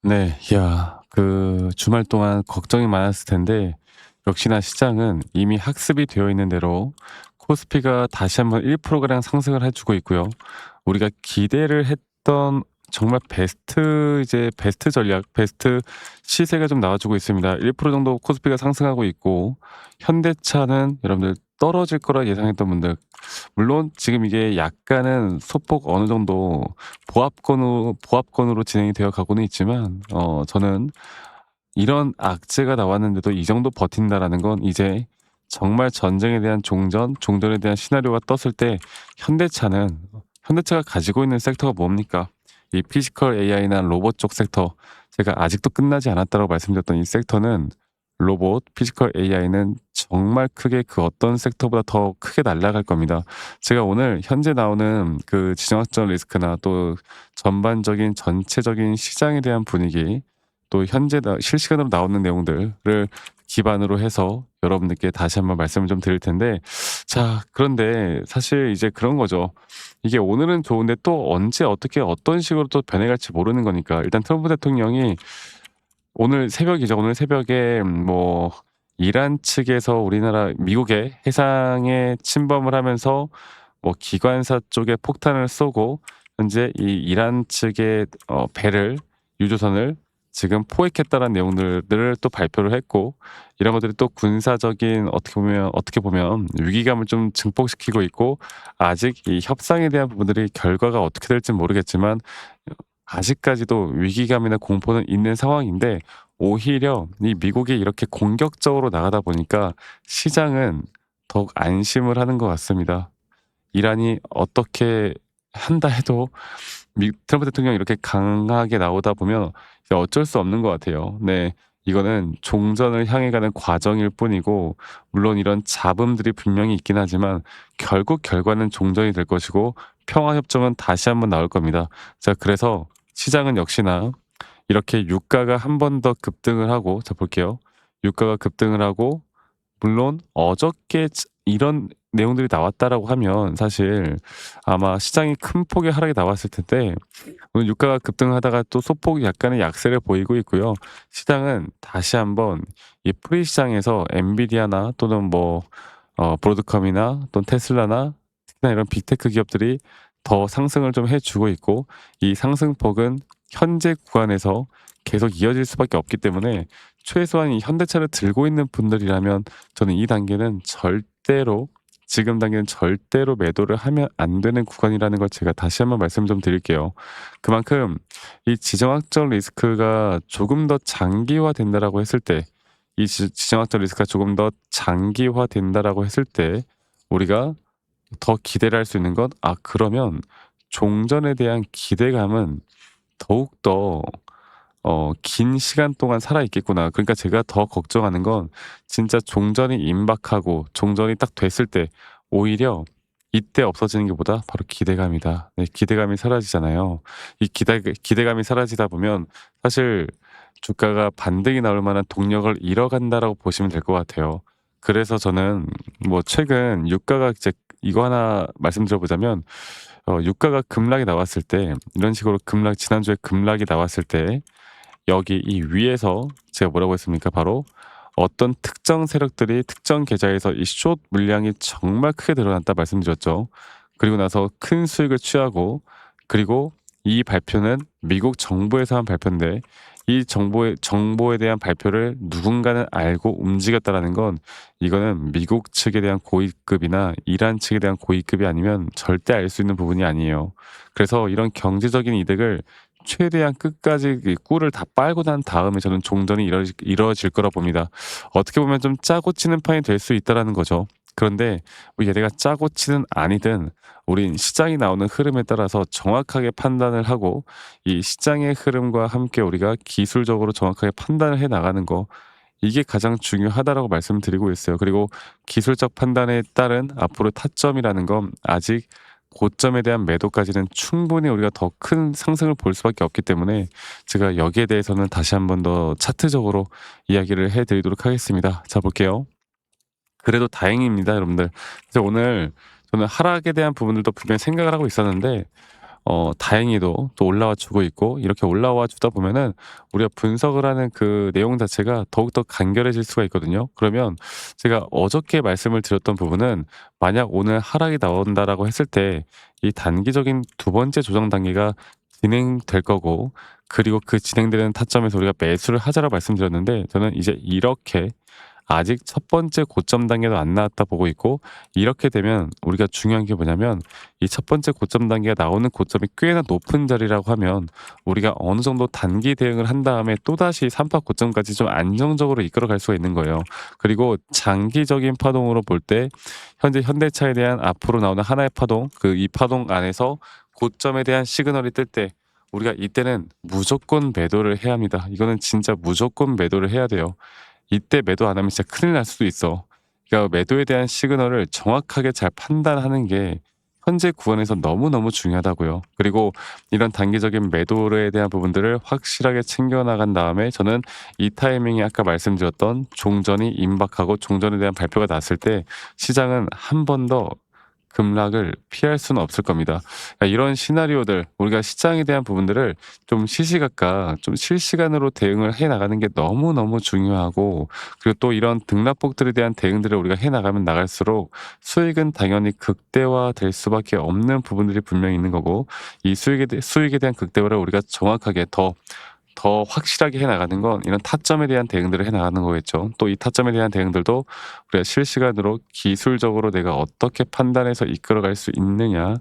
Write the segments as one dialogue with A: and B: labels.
A: 네. 주말 동안 걱정이 많았을 텐데 역시나 시장은 이미 학습이 되어 있는 대로 코스피가 다시 한번 1% 가량 상승을 해 주고 있고요. 우리가 기대를 했던 정말 베스트 전략, 베스트 시세가 좀 나와 주고 있습니다. 1% 정도 코스피가 상승하고 있고 현대차는 여러분들 떨어질 거라 예상했던 분들, 물론 지금 이게 약간은 소폭 어느 정도 보합권으로 진행이 되어 가고는 있지만 저는 이런 악재가 나왔는데도 이 정도 버틴다라는 건 이제 정말 전쟁에 대한 종전에 대한 시나리오가 떴을 때 현대차가 가지고 있는 섹터가 뭡니까? 이 피지컬 AI나 로봇 쪽 섹터, 제가 아직도 끝나지 않았다고 말씀드렸던 이 섹터는, 로봇, 피지컬 AI는 정말 크게 그 어떤 섹터보다 더 크게 날아갈 겁니다. 제가 오늘 현재 나오는 그 지정학적 리스크나 또 전체적인 시장에 대한 분위기, 또 현재 실시간으로 나오는 내용들을 기반으로 해서 여러분들께 다시 한번 말씀을 좀 드릴 텐데, 자, 그런데 사실 이제 그런 거죠. 이게 오늘은 좋은데 또 언제 어떻게 어떤 식으로 또 변해갈지 모르는 거니까, 일단 트럼프 대통령이 오늘 새벽에 이란 측에서 우리나라 미국의 해상에 침범을 하면서 기관사 쪽에 폭탄을 쏘고 현재 이 이란 측의 유조선을 지금 포획했다는 내용들을 또 발표를 했고, 이런 것들이 또 군사적인 어떻게 보면 위기감을 좀 증폭시키고 있고, 아직 이 협상에 대한 부분들이 결과가 어떻게 될지는 모르겠지만 아직까지도 위기감이나 공포는 있는 상황인데, 오히려 이 미국이 이렇게 공격적으로 나가다 보니까 시장은 더욱 안심을 하는 것 같습니다. 이란이 어떻게 한다 해도 트럼프 대통령이 이렇게 강하게 나오다 보면 이제 어쩔 수 없는 것 같아요. 네. 이거는 종전을 향해 가는 과정일 뿐이고, 물론 이런 잡음들이 분명히 있긴 하지만 결국 결과는 종전이 될 것이고 평화협정은 다시 한번 나올 겁니다. 자, 그래서 시장은 역시나 이렇게 유가가 한 번 더 급등을 하고, 자 볼게요. 유가가 급등을 하고, 물론 어저께 이런 내용들이 나왔다라고 하면 사실 아마 시장이 큰 폭의 하락이 나왔을 텐데, 오늘 유가가 급등하다가 또 소폭 약간의 약세를 보이고 있고요. 시장은 다시 한번 이 프리 시장에서 엔비디아나 또는 브로드컴이나 또는 테슬라나 특히나 이런 빅테크 기업들이 더 상승을 좀 해 주고 있고, 이 상승폭은 현재 구간에서 계속 이어질 수밖에 없기 때문에 최소한 이 현대차를 들고 있는 분들이라면 저는 이 단계는 지금 단계는 절대로 매도를 하면 안 되는 구간이라는 걸 제가 다시 한번 말씀 좀 드릴게요. 그만큼 이 지정학적 리스크가 조금 더 장기화된다라고 했을 때, 지정학적 리스크가 조금 더 장기화된다라고 했을 때 우리가 더 기대를 할 수 있는 건, 그러면 종전에 대한 기대감은 더욱더 긴 시간 동안 살아 있겠구나. 그러니까 제가 더 걱정하는 건 진짜 종전이 임박하고 종전이 딱 됐을 때 오히려 이때 없어지는 게 보다 바로 기대감이다. 네, 기대감이 사라지잖아요. 이 기대감이 사라지다 보면 사실 주가가 반등이 나올 만한 동력을 잃어간다라고 보시면 될 것 같아요. 그래서 저는 최근 유가가 이제 이거 하나 말씀드려보자면, 유가가 급락이 나왔을 때 이런 식으로 지난주에 급락이 나왔을 때 여기 이 위에서 제가 뭐라고 했습니까? 바로 어떤 특정 세력들이 특정 계좌에서 이 숏 물량이 정말 크게 드러났다 말씀드렸죠. 그리고 나서 큰 수익을 취하고, 그리고 이 발표는 미국 정부에서 한 발표인데 이 정보에 대한 발표를 누군가는 알고 움직였다라는 건, 이거는 미국 측에 대한 고위급이나 이란 측에 대한 고위급이 아니면 절대 알 수 있는 부분이 아니에요. 그래서 이런 경제적인 이득을 최대한 끝까지 이 꿀을 다 빨고 난 다음에 저는 종전이 이루어질 거라 봅니다. 어떻게 보면 좀 짜고 치는 판이 될 수 있다라는 거죠. 그런데 얘네가 짜고 치든 아니든 우린 시장이 나오는 흐름에 따라서 정확하게 판단을 하고, 이 시장의 흐름과 함께 우리가 기술적으로 정확하게 판단을 해 나가는 거, 이게 가장 중요하다라고 말씀드리고 있어요. 그리고 기술적 판단에 따른 앞으로 타점이라는 건 아직 고점에 대한 매도까지는 충분히 우리가 더 큰 상승을 볼 수밖에 없기 때문에 제가 여기에 대해서는 다시 한번 더 차트적으로 이야기를 해 드리도록 하겠습니다. 자 볼게요. 그래도 다행입니다, 여러분들. 그래서 오늘 저는 하락에 대한 부분들도 분명히 생각을 하고 있었는데 다행히도 또 올라와 주고 있고, 이렇게 올라와 주다 보면은 우리가 분석을 하는 그 내용 자체가 더욱더 간결해질 수가 있거든요. 그러면 제가 어저께 말씀을 드렸던 부분은, 만약 오늘 하락이 나온다라고 했을 때 이 단기적인 두 번째 조정 단계가 진행될 거고, 그리고 그 진행되는 타점에서 우리가 매수를 하자라고 말씀드렸는데, 저는 이제 이렇게 아직 첫 번째 고점 단계도 안 나왔다 보고 있고, 이렇게 되면 우리가 중요한 게 뭐냐면, 이 첫 번째 고점 단계가 나오는 고점이 꽤나 높은 자리라고 하면 우리가 어느 정도 단기 대응을 한 다음에 또다시 3파 고점까지 좀 안정적으로 이끌어갈 수가 있는 거예요. 그리고 장기적인 파동으로 볼 때 현재 현대차에 대한 앞으로 나오는 하나의 파동, 그 이 파동 안에서 고점에 대한 시그널이 뜰 때, 우리가 이때는 무조건 매도를 해야 합니다. 이거는 진짜 무조건 매도를 해야 돼요. 이때 매도 안 하면 진짜 큰일 날 수도 있어. 그러니까 매도에 대한 시그널을 정확하게 잘 판단하는 게 현재 구간에서 너무너무 중요하다고요. 그리고 이런 단기적인 매도에 대한 부분들을 확실하게 챙겨 나간 다음에, 저는 이 타이밍에 아까 말씀드렸던 종전이 임박하고 종전에 대한 발표가 났을 때 시장은 한 번 더 급락을 피할 수는 없을 겁니다. 그러니까 이런 시나리오들, 우리가 시장에 대한 부분들을 좀 시시각각 좀 실시간으로 대응을 해 나가는 게 너무너무 중요하고, 그리고 또 이런 등락폭들에 대한 대응들을 우리가 해 나가면 나갈수록 수익은 당연히 극대화될 수밖에 없는 부분들이 분명히 있는 거고, 이 수익에 대한 극대화를 우리가 정확하게 더 확실하게 해 나가는 건 이런 타점에 대한 대응들을 해 나가는 거겠죠. 또 이 타점에 대한 대응들도 우리가 실시간으로 기술적으로 내가 어떻게 판단해서 이끌어갈 수 있느냐,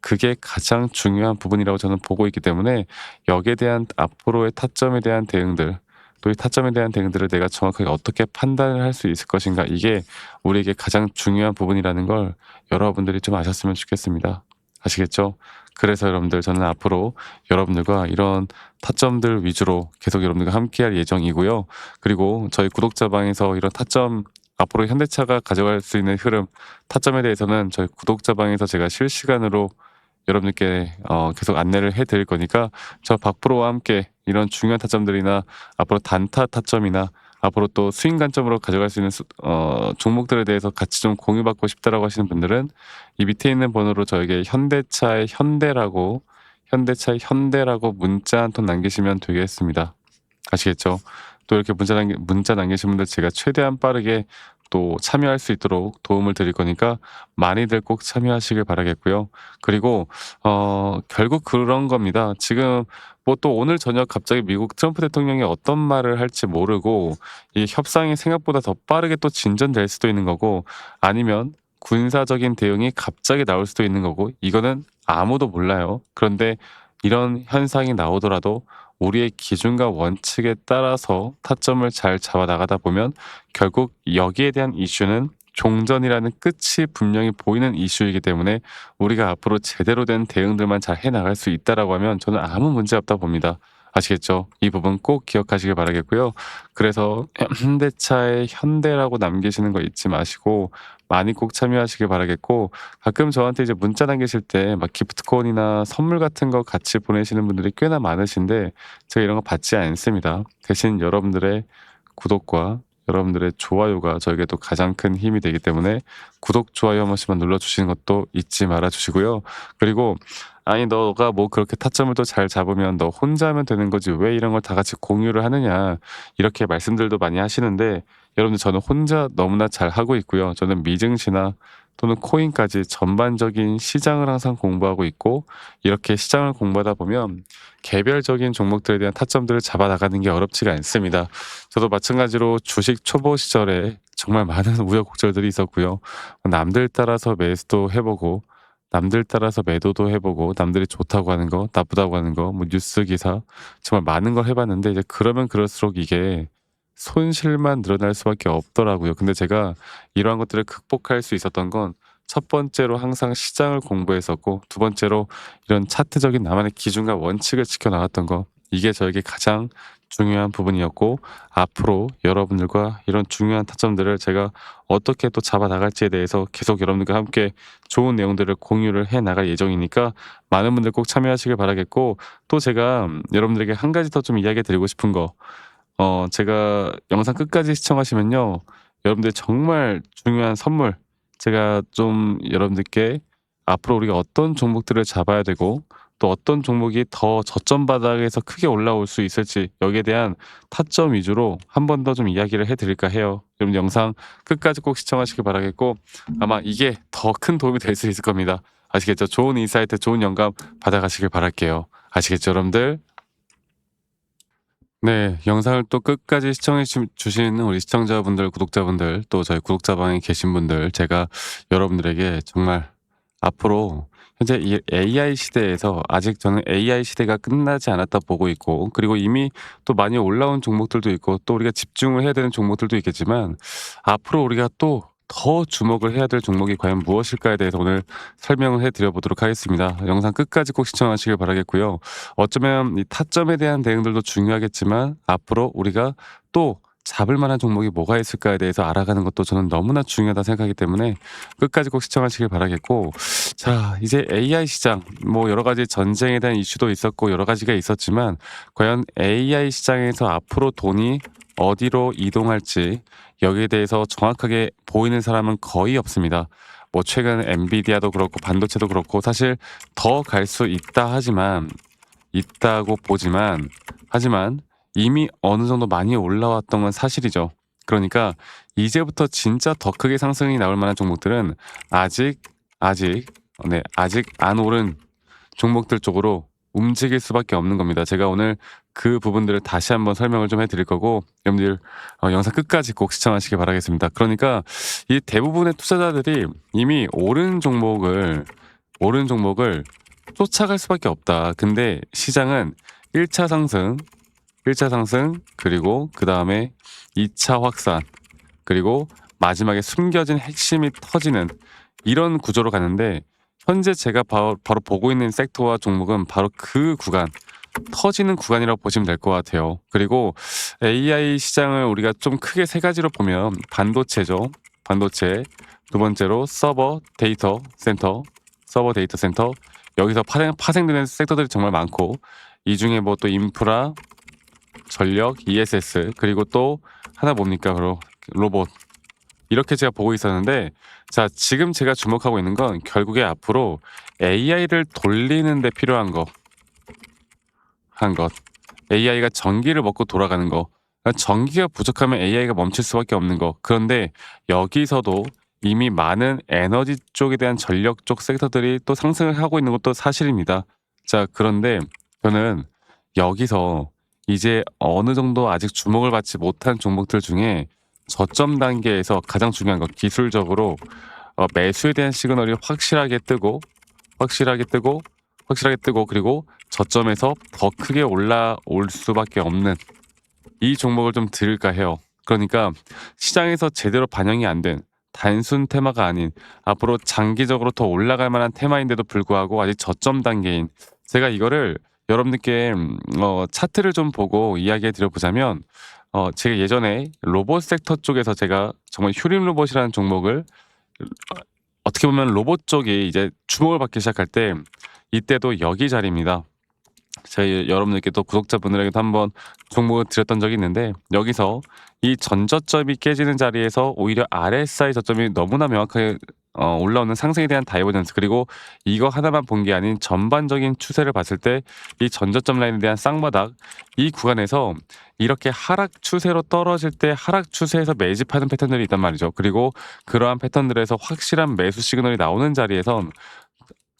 A: 그게 가장 중요한 부분이라고 저는 보고 있기 때문에, 여기에 대한 앞으로의 타점에 대한 대응들, 또 이 타점에 대한 대응들을 내가 정확하게 어떻게 판단을 할 수 있을 것인가, 이게 우리에게 가장 중요한 부분이라는 걸 여러분들이 좀 아셨으면 좋겠습니다. 아시겠죠? 그래서 여러분들, 저는 앞으로 여러분들과 이런 타점들 위주로 계속 여러분들과 함께할 예정이고요. 그리고 저희 구독자방에서 이런 타점, 앞으로 현대차가 가져갈 수 있는 흐름, 타점에 대해서는 저희 구독자방에서 제가 실시간으로 여러분들께 계속 안내를 해 드릴 거니까, 저 박프로와 함께 이런 중요한 타점들이나 앞으로 단타 타점이나 앞으로 또 스윙 관점으로 가져갈 수 있는 종목들에 대해서 같이 좀 공유받고 싶다라고 하시는 분들은, 이 밑에 있는 번호로 저에게 현대차의 현대라고 문자 한 통 남기시면 되겠습니다. 아시겠죠? 또 이렇게 문자 남기신 분들 제가 최대한 빠르게 또 참여할 수 있도록 도움을 드릴 거니까 많이들 꼭 참여하시길 바라겠고요. 그리고 결국 그런 겁니다. 지금 뭐 또 오늘 저녁 갑자기 미국 트럼프 대통령이 어떤 말을 할지 모르고, 이 협상이 생각보다 더 빠르게 또 진전될 수도 있는 거고, 아니면 군사적인 대응이 갑자기 나올 수도 있는 거고, 이거는 아무도 몰라요. 그런데 이런 현상이 나오더라도 우리의 기준과 원칙에 따라서 타점을 잘 잡아 나가다 보면, 결국 여기에 대한 이슈는 종전이라는 끝이 분명히 보이는 이슈이기 때문에, 우리가 앞으로 제대로 된 대응들만 잘 해 나갈 수 있다라고 하면 저는 아무 문제 없다 봅니다. 아시겠죠? 이 부분 꼭 기억하시길 바라겠고요. 그래서 현대차의 현대라고 남기시는 거 잊지 마시고 많이 꼭 참여하시길 바라겠고, 가끔 저한테 이제 문자 남기실 때 막 기프트콘이나 선물 같은 거 같이 보내시는 분들이 꽤나 많으신데, 제가 이런 거 받지 않습니다. 대신 여러분들의 구독과 여러분들의 좋아요가 저에게 또 가장 큰 힘이 되기 때문에, 구독, 좋아요 한 번씩만 눌러주시는 것도 잊지 말아 주시고요. 그리고 아니 너가 뭐 그렇게 타점을 또 잘 잡으면 너 혼자 하면 되는 거지 왜 이런 걸 다 같이 공유를 하느냐, 이렇게 말씀들도 많이 하시는데, 여러분들 저는 혼자 너무나 잘 하고 있고요. 저는 미증시나 또는 코인까지 전반적인 시장을 항상 공부하고 있고, 이렇게 시장을 공부하다 보면 개별적인 종목들에 대한 타점들을 잡아 나가는 게 어렵지가 않습니다. 저도 마찬가지로 주식 초보 시절에 정말 많은 우여곡절들이 있었고요. 남들 따라서 매수도 해보고, 남들 따라서 매도도 해보고, 남들이 좋다고 하는 거, 나쁘다고 하는 거, 뭐 뉴스 기사, 정말 많은 걸 해봤는데, 이제 그러면 그럴수록 이게 손실만 늘어날 수밖에 없더라고요. 근데 제가 이러한 것들을 극복할 수 있었던 건, 첫 번째로 항상 시장을 공부했었고, 두 번째로 이런 차트적인 나만의 기준과 원칙을 지켜나갔던 거, 이게 저에게 가장 중요한 부분이었고, 앞으로 여러분들과 이런 중요한 타점들을 제가 어떻게 또 잡아 나갈지에 대해서 계속 여러분들과 함께 좋은 내용들을 공유를 해 나갈 예정이니까, 많은 분들 꼭 참여하시길 바라겠고, 또 제가 여러분들에게 한 가지 더 좀 이야기 드리고 싶은 거, 제가 영상 끝까지 시청하시면요, 여러분들 정말 중요한 선물, 제가 좀 여러분들께 앞으로 우리가 어떤 종목들을 잡아야 되고, 또 어떤 종목이 더 저점 바닥에서 크게 올라올 수 있을지 여기에 대한 타점 위주로 한 번 더 좀 이야기를 해 드릴까 해요. 그럼 영상 끝까지 꼭 시청하시길 바라겠고 아마 이게 더 큰 도움이 될 수 있을 겁니다. 아시겠죠? 좋은 인사이트, 좋은 영감 받아가시길 바랄게요. 아시겠죠, 여러분들? 네, 영상을 또 끝까지 시청해 주시는 우리 시청자분들, 구독자분들, 또 저희 구독자방에 계신 분들, 제가 여러분들에게 정말 앞으로 현재 이 AI 시대에서 아직 저는 AI 시대가 끝나지 않았다 보고 있고, 그리고 이미 또 많이 올라온 종목들도 있고, 또 우리가 집중을 해야 되는 종목들도 있겠지만, 앞으로 우리가 또 더 주목을 해야 될 종목이 과연 무엇일까에 대해서 오늘 설명을 해 드려보도록 하겠습니다. 영상 끝까지 꼭 시청하시길 바라겠고요. 어쩌면 이 타점에 대한 대응들도 중요하겠지만 앞으로 우리가 또 잡을 만한 종목이 뭐가 있을까에 대해서 알아가는 것도 저는 너무나 중요하다 생각하기 때문에 끝까지 꼭 시청하시길 바라겠고 자 이제 AI 시장 뭐 여러 가지 전쟁에 대한 이슈도 있었고 여러 가지가 있었지만 과연 AI 시장에서 앞으로 돈이 어디로 이동할지 여기에 대해서 정확하게 보이는 사람은 거의 없습니다. 뭐 최근 엔비디아도 그렇고 반도체도 그렇고 사실 더 갈 수 있다 하지만 있다고 보지만 하지만 이미 어느 정도 많이 올라왔던 건 사실이죠. 그러니까 이제부터 진짜 더 크게 상승이 나올 만한 종목들은 아직 아직 아직 안 오른 종목들 쪽으로 움직일 수밖에 없는 겁니다. 제가 오늘 그 부분들을 다시 한번 설명을 좀 해드릴 거고 여러분들 영상 끝까지 꼭 시청하시기 바라겠습니다. 그러니까 이 대부분의 투자자들이 이미 오른 종목을 쫓아갈 수밖에 없다. 근데 시장은 1차 상승, 1차 상승, 그리고 그 다음에 2차 확산, 그리고 마지막에 숨겨진 핵심이 터지는 이런 구조로 가는데 현재 제가 바로 보고 있는 섹터와 종목은 바로 그 구간, 터지는 구간이라고 보시면 될 것 같아요. 그리고 AI 시장을 우리가 좀 크게 세 가지로 보면 반도체죠. 반도체. 두 번째로 서버 데이터 센터. 여기서 파생되는 섹터들이 정말 많고 이 중에 뭐 또 인프라, 전력, ESS 그리고 또 하나 뭡니까? 바로 로봇. 이렇게 제가 보고 있었는데 자 지금 제가 주목하고 있는 건 결국에 앞으로 AI를 돌리는 데 필요한 것. AI가 전기를 먹고 돌아가는 거. 그러니까 전기가 부족하면 AI가 멈출 수밖에 없는 거. 그런데 여기서도 이미 많은 에너지 쪽에 대한 전력 쪽 섹터들이 또 상승을 하고 있는 것도 사실입니다. 자, 그런데 저는 여기서 이제 어느 정도 아직 주목을 받지 못한 종목들 중에 저점 단계에서 가장 중요한 것, 기술적으로 매수에 대한 시그널이 확실하게 뜨고, 그리고 저점에서 더 크게 올라올 수밖에 없는 이 종목을 좀 들을까 해요. 그러니까 시장에서 제대로 반영이 안 된 단순 테마가 아닌 앞으로 장기적으로 더 올라갈 만한 테마인데도 불구하고 아직 저점 단계인 제가 이거를 여러분들께 차트를 좀 보고 이야기해 드려보자면 제가 예전에 로봇 섹터 쪽에서 제가 정말 휴림 로봇이라는 종목을 어떻게 보면 로봇 쪽이 이제 주목을 받기 시작할 때 이때도 여기 자리입니다. 제가 여러분들께 또 구독자분들에게도 한번 종목을 드렸던 적이 있는데 여기서 이 전저점이 깨지는 자리에서 오히려 RSI 저점이 너무나 명확하게 올라오는 상승에 대한 다이버전스 그리고 이거 하나만 본 게 아닌 전반적인 추세를 봤을 때 이 전저점 라인에 대한 쌍바닥 이 구간에서 이렇게 하락 추세로 떨어질 때 하락 추세에서 매집하는 패턴들이 있단 말이죠. 그리고 그러한 패턴들에서 확실한 매수 시그널이 나오는 자리에선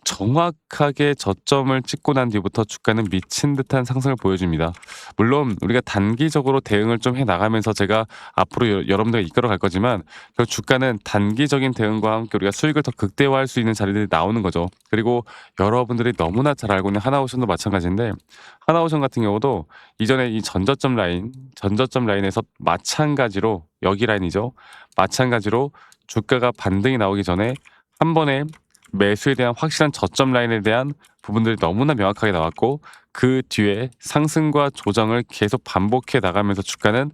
A: 정확하게 저점을 찍고 난 뒤부터 주가는 미친 듯한 상승을 보여줍니다. 물론 우리가 단기적으로 대응을 좀 해나가면서 제가 앞으로 여러분들을 이끌어 갈 거지만 그 주가는 단기적인 대응과 함께 우리가 수익을 더 극대화할 수 있는 자리들이 나오는 거죠. 그리고 여러분들이 너무나 잘 알고 있는 하나오션도 마찬가지인데 하나오션 같은 경우도 이전에 이 전저점 라인에서 마찬가지로 여기 라인이죠. 마찬가지로 주가가 반등이 나오기 전에 한 번에 매수에 대한 확실한 저점 라인에 대한 부분들이 너무나 명확하게 나왔고 그 뒤에 상승과 조정을 계속 반복해 나가면서 주가는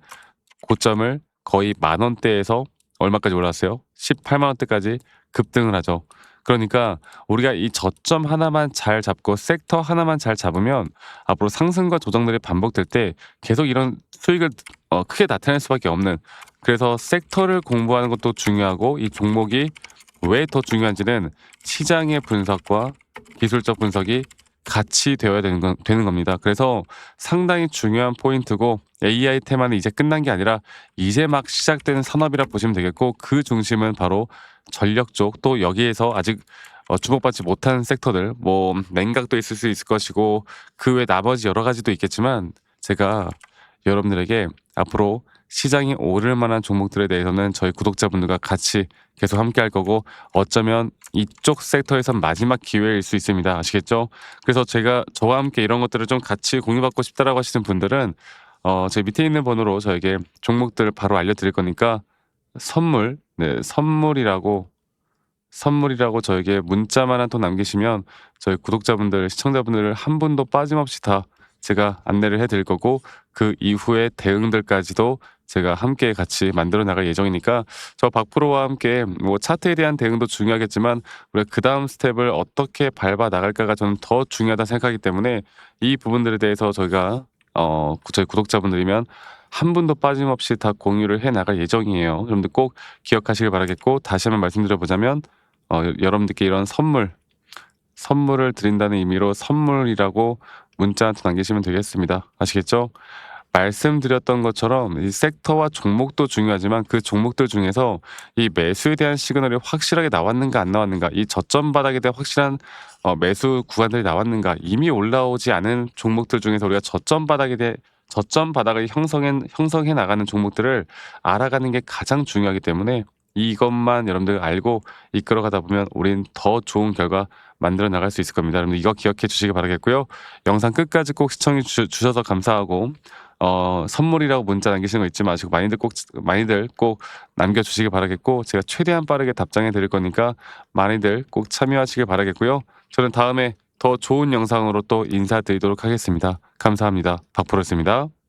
A: 고점을 거의 10,000원대에서 얼마까지 올랐어요? 18만원대까지 급등을 하죠. 그러니까 우리가 이 저점 하나만 잘 잡고 섹터 하나만 잘 잡으면 앞으로 상승과 조정들이 반복될 때 계속 이런 수익을 크게 나타낼 수밖에 없는 그래서 섹터를 공부하는 것도 중요하고 이 종목이 왜 더 중요한지는 시장의 분석과 기술적 분석이 같이 되어야 되는 겁니다. 그래서 상당히 중요한 포인트고 AI 테마는 이제 끝난 게 아니라 이제 막 시작되는 산업이라 보시면 되겠고 그 중심은 바로 전력 쪽 또 여기에서 아직 주목받지 못한 섹터들 뭐 냉각도 있을 수 있을 것이고 그 외 나머지 여러 가지도 있겠지만 제가 여러분들에게 앞으로 시장이 오를 만한 종목들에 대해서는 저희 구독자분들과 같이 계속 함께 할 거고 어쩌면 이쪽 섹터에선 마지막 기회일 수 있습니다. 아시겠죠? 그래서 제가 저와 함께 이런 것들을 좀 같이 공유받고 싶다라고 하시는 분들은 제 밑에 있는 번호로 저에게 종목들 바로 알려드릴 거니까 선물, 네, 선물이라고 저에게 문자만 한 통 남기시면 저희 구독자분들, 시청자분들 한 분도 빠짐없이 다 제가 안내를 해 드릴 거고 그 이후의 대응들까지도 제가 함께 같이 만들어 나갈 예정이니까 저 박프로와 함께 뭐 차트에 대한 대응도 중요하겠지만 우리가 그다음 스텝을 어떻게 밟아 나갈까가 저는 더 중요하다 생각하기 때문에 이 부분들에 대해서 저희가 저희 구독자분들이면 한 분도 빠짐없이 다 공유를 해 나갈 예정이에요. 여러분들 꼭 기억하시길 바라겠고 다시 한번 말씀드려 보자면 여러분들께 이런 선물을 드린다는 의미로 선물이라고 문자 한 통 남기시면 되겠습니다. 아시겠죠? 말씀드렸던 것처럼 이 섹터와 종목도 중요하지만 그 종목들 중에서 이 매수에 대한 시그널이 확실하게 나왔는가 안 나왔는가, 이 저점 바닥에 대한 확실한 매수 구간들이 나왔는가, 이미 올라오지 않은 종목들 중에서 우리가 저점 바닥을 형성해 나가는 종목들을 알아가는 게 가장 중요하기 때문에 이것만 여러분들 알고 이끌어가다 보면 우린 더 좋은 결과 만들어 나갈 수 있을 겁니다. 여러분들 이거 기억해 주시기 바라겠고요. 영상 끝까지 꼭 시청해 주셔서 감사하고 선물이라고 문자 남기시는 거 잊지 마시고 많이들 꼭 남겨주시기 바라겠고 제가 최대한 빠르게 답장해 드릴 거니까 많이들 꼭 참여하시길 바라겠고요. 저는 다음에 더 좋은 영상으로 또 인사드리도록 하겠습니다. 감사합니다. 박프로였습니다.